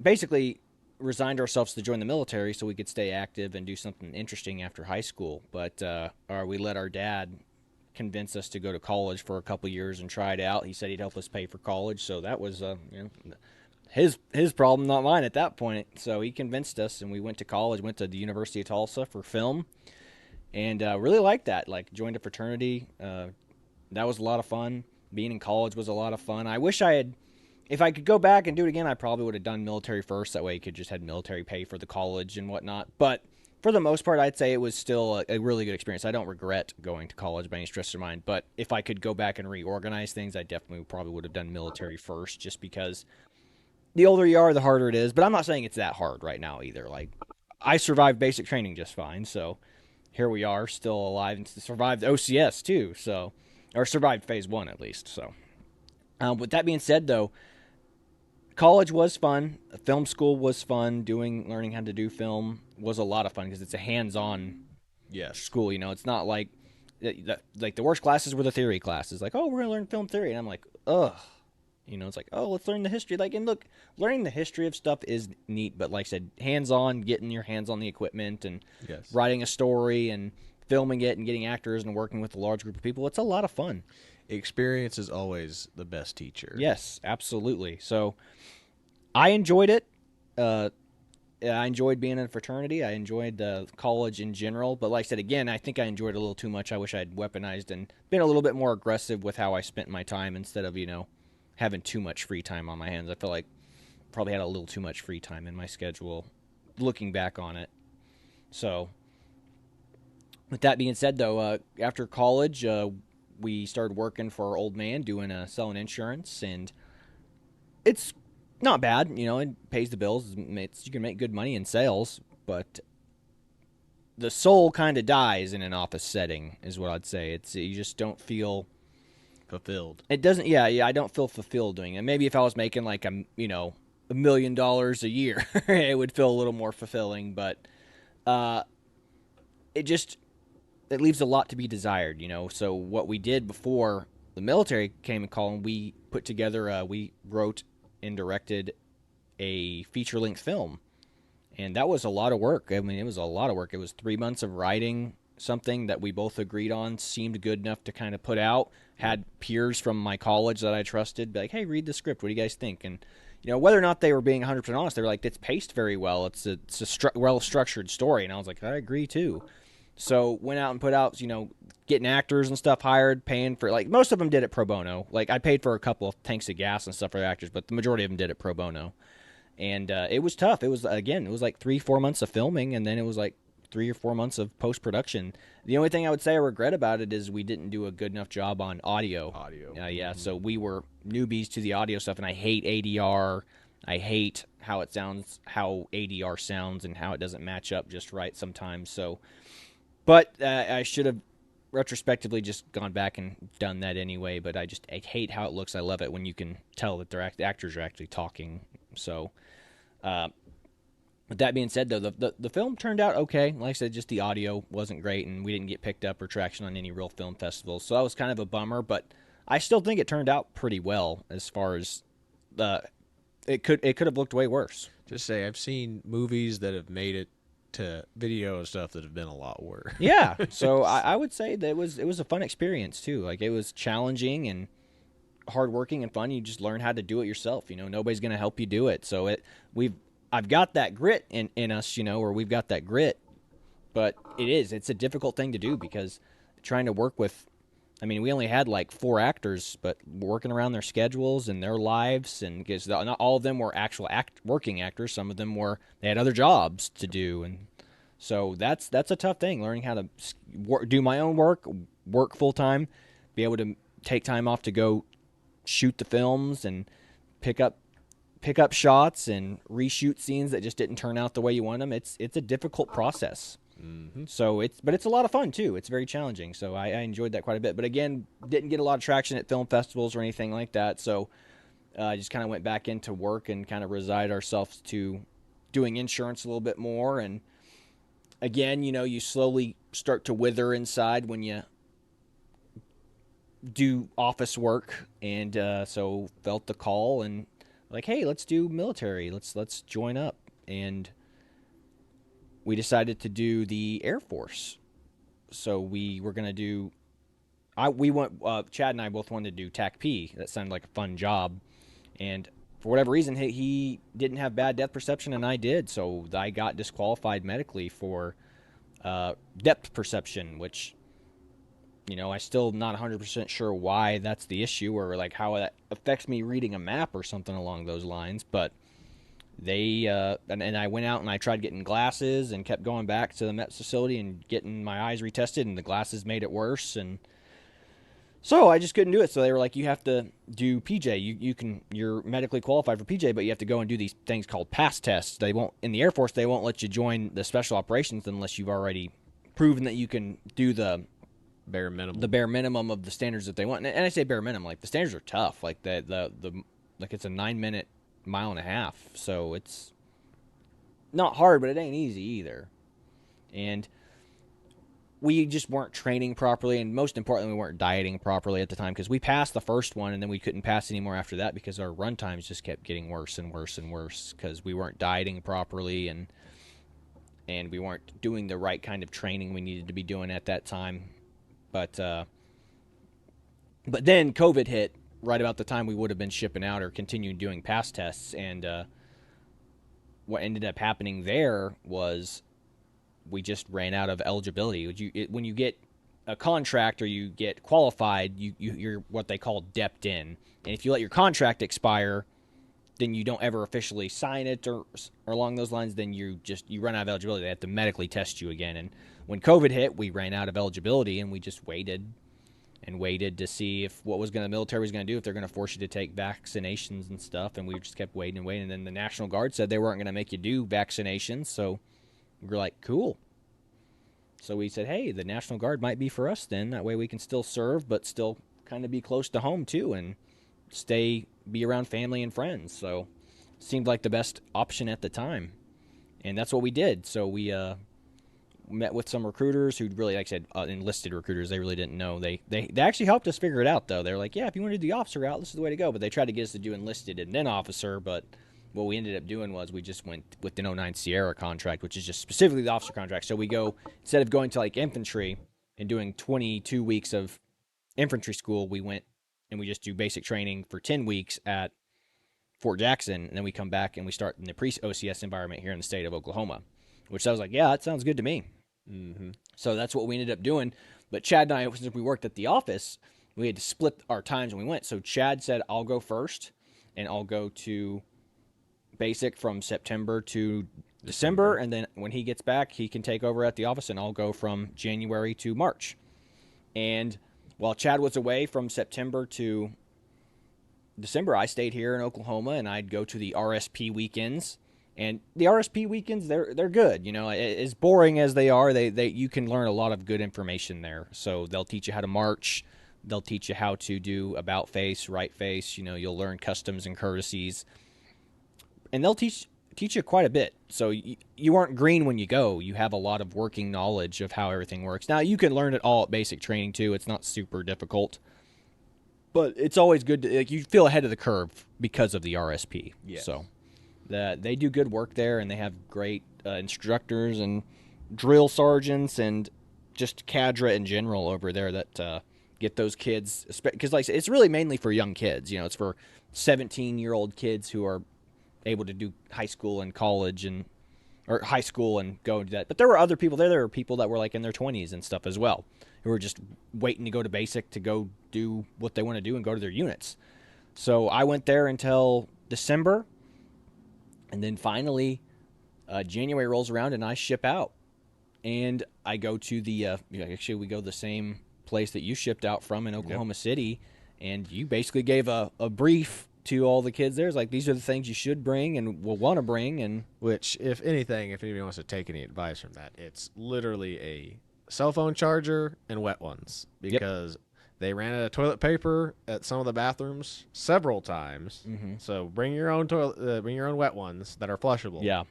basically resigned ourselves to join the military so we could stay active and do something interesting after high school. But we let our dad convince us to go to college for a couple years and try it out. He said he'd help us pay for college, so that was his problem, not mine at that point. So he convinced us, and we went to college. Went to the University of Tulsa for film, and really liked that. Like joined a fraternity. That was a lot of fun. Being in college was a lot of fun. I wish I had. If I could go back and do it again, I probably would have done military first. That way, you could just had military pay for the college and whatnot. But for the most part, I'd say it was still a really good experience. I don't regret going to college by any stretch of mind. But if I could go back and reorganize things, I definitely probably would have done military first, just because the older you are, the harder it is. But I'm not saying it's that hard right now either. Like, I survived basic training just fine. So here we are, still alive, and survived OCS too. So, or survived phase one at least. So, with that being said, though, college was fun. Film school was fun. Learning how to do film was a lot of fun because it's a hands-on school. You know, it's not like the worst classes were the theory classes. Like, oh, we're gonna learn film theory, and I'm like, ugh. You know, it's like, oh, let's learn the history. Like, and look, learning the history of stuff is neat, but like I said, hands-on, getting your hands on the equipment and writing a story and filming it and getting actors and working with a large group of people, it's a lot of fun. Experience is always the best teacher. Yes, absolutely. So I enjoyed it. I enjoyed being in a fraternity. I enjoyed college in general. But like I said, again, I think I enjoyed it a little too much. I wish I had weaponized and been a little bit more aggressive with how I spent my time instead of, having too much free time on my hands. I feel like probably had a little too much free time in my schedule looking back on it. So with that being said, though, after college, we started working for our old man doing selling insurance, and it's not bad. It pays the bills. You can make good money in sales, but the soul kind of dies in an office setting, is what I'd say. You just don't feel fulfilled. It doesn't. Yeah. I don't feel fulfilled doing it. Maybe if I was making like $1 million a year, it would feel a little more fulfilling. But it leaves a lot to be desired. So what we did before the military came and called, we put together. We wrote and directed a feature-length film, and that was a lot of work. I mean, it was a lot of work. It was 3 months of writing something that we both agreed on seemed good enough to kind of put out. Had peers from my college that I trusted be like, hey, read the script. What do you guys think? And whether or not they were being 100% honest, they were like, it's paced very well. It's a well-structured story. And I was like, I agree too. So went out and put out, getting actors and stuff hired, paying for, like, most of them did it pro bono. Like, I paid for a couple of tanks of gas and stuff for the actors, but the majority of them did it pro bono. And it was tough. It was like 3-4 months of filming, and then it was like 3 or 4 months of post-production. The only thing I would say I regret about it is we didn't do a good enough job on audio. So we were newbies to the audio stuff, and I hate ADR. I hate how it sounds, how ADR sounds, and how it doesn't match up just right sometimes. So, but I should have retrospectively just gone back and done that anyway. But I hate how it looks. I love it when you can tell that the actors are actually talking. So, with that being said, though, the film turned out okay. Like I said, just the audio wasn't great, and we didn't get picked up or traction on any real film festivals. So that was kind of a bummer, but I still think it turned out pretty well as far as it could have looked way worse. Just say I've seen movies that have made it to video and stuff that have been a lot worse. Yeah, so I would say that it was a fun experience too. Like, it was challenging and hardworking and fun. You just learn how to do it yourself. Nobody's going to help you do it. So I've got that grit in us, or we've got that grit, but it's a difficult thing to do because trying to work with, we only had like 4 actors, but working around their schedules and their lives, and because not all of them were actual working actors. Some of them they had other jobs to do. And so that's a tough thing, learning how to do my own work full time, be able to take time off to go shoot the films and pick up shots and reshoot scenes that just didn't turn out the way you want them. It's a difficult process. Mm-hmm. So it's a lot of fun too. It's very challenging. So I enjoyed that quite a bit. But again, didn't get a lot of traction at film festivals or anything like that. So I just kind of went back into work and kind of resigned ourselves to doing insurance a little bit more. And again, you slowly start to wither inside when you do office work, and so felt the call and like, hey, let's do military. Let's join up. And we decided to do the Air Force. So we were gonna do. We went. Chad and I both wanted to do TAC P. That sounded like a fun job, and for whatever reason, he didn't have bad depth perception, and I did. So I got disqualified medically for depth perception, which, I still not 100% sure why that's the issue or like how that affects me reading a map or something along those lines. But they and I went out and I tried getting glasses and kept going back to the MEPS facility and getting my eyes retested, and the glasses made it worse. And so I just couldn't do it. So they were like, you have to do PJ. You're medically qualified for PJ, but you have to go and do these things called pass tests. They won't, in the Air Force, they won't let you join the special operations unless you've already proven that you can do the bare minimum of the standards that they want. And I say bare minimum, like the standards are tough. Like the like it's a 9-minute mile and a half. So it's not hard, but it ain't easy either. And we just weren't training properly, and most importantly, we weren't dieting properly at the time, because we passed the first one, and then we couldn't pass anymore after that because our run times just kept getting worse and worse and worse because we weren't dieting properly, and we weren't doing the right kind of training we needed to be doing at that time. But then COVID hit right about the time we would have been shipping out or continuing doing pass tests, and what ended up happening there was we just ran out of eligibility. When you get a contract or you get qualified, you're what they call depped in. And if you let your contract expire, then you don't ever officially sign it or along those lines, then you run out of eligibility. They have to medically test you again. And when COVID hit, we ran out of eligibility, and we just waited and waited to see if the military was going to do, if they're going to force you to take vaccinations and stuff. And we just kept waiting and waiting. And then the National Guard said they weren't going to make you do vaccinations. So we're like, cool. So we said, hey, the National Guard might be for us then. That way we can still serve, but still kind of be close to home too, and be around family and friends. So it seemed like the best option at the time. And that's what we did. So we met with some recruiters who really, like I said, enlisted recruiters. They really didn't know. They actually helped us figure it out, though. They were like, yeah, if you want to do the officer route, this is the way to go. But they tried to get us to do enlisted and then officer, but what we ended up doing was we just went with an 09 Sierra contract, which is just specifically the officer contract. So we go, instead of going to like infantry and doing 22 weeks of infantry school, we went and we just do basic training for 10 weeks at Fort Jackson. And then we come back and we start in the pre-OCS environment here in the state of Oklahoma, which I was like, yeah, that sounds good to me. Mm-hmm. So that's what we ended up doing. But Chad and I, since we worked at the office, we had to split our times when we went. So Chad said, I'll go first, and I'll go to basic from September to December, and then when he gets back, he can take over at the office, and I'll go from January to March. And while Chad was away from September to December, I stayed here in Oklahoma, and I'd go to the RSP weekends. And the RSP weekends, they're good. As boring as they are, you can learn a lot of good information there. So they'll teach you how to march. They'll teach you how to do about face, right face. You'll learn customs and courtesies. And they'll teach you quite a bit. So you aren't green when you go. You have a lot of working knowledge of how everything works. Now, you can learn it all at basic training, too. It's not super difficult. But it's always good to, you feel ahead of the curve because of the RSP. Yes. So they do good work there, and they have great instructors and drill sergeants and just cadre in general over there that get those kids. Because like I said, it's really mainly for young kids. It's for 17-year-old kids who are able to do high school and college or high school and go and do that. But there were other people there. There were people that were like in their 20s and stuff as well, who were just waiting to go to basic to go do what they want to do and go to their units. So I went there until December, and then finally January rolls around and I ship out. And I go to actually we go the same place that you shipped out from in Oklahoma City, and you basically gave a brief to all the kids there. It's like, these are the things you should bring and will want to bring. And which, if anybody wants to take any advice from that, it's literally a cell phone charger and wet ones, because they ran out of toilet paper at some of the bathrooms several times. Mm-hmm. So bring your own bring your own wet ones that are flushable. Yeah.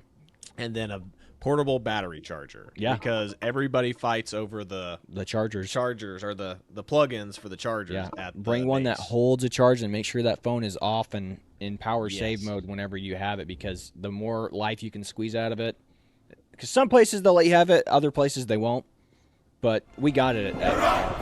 And then a portable battery charger. Yeah. Because everybody fights over the chargers or the plug-ins for the chargers. Yeah. At Bring one base. that holds a charge, and make sure that phone is off and in power save Yes. mode whenever you have it, because the more life you can squeeze out of it. Because some places they'll let you have it, other places they won't. But we got it at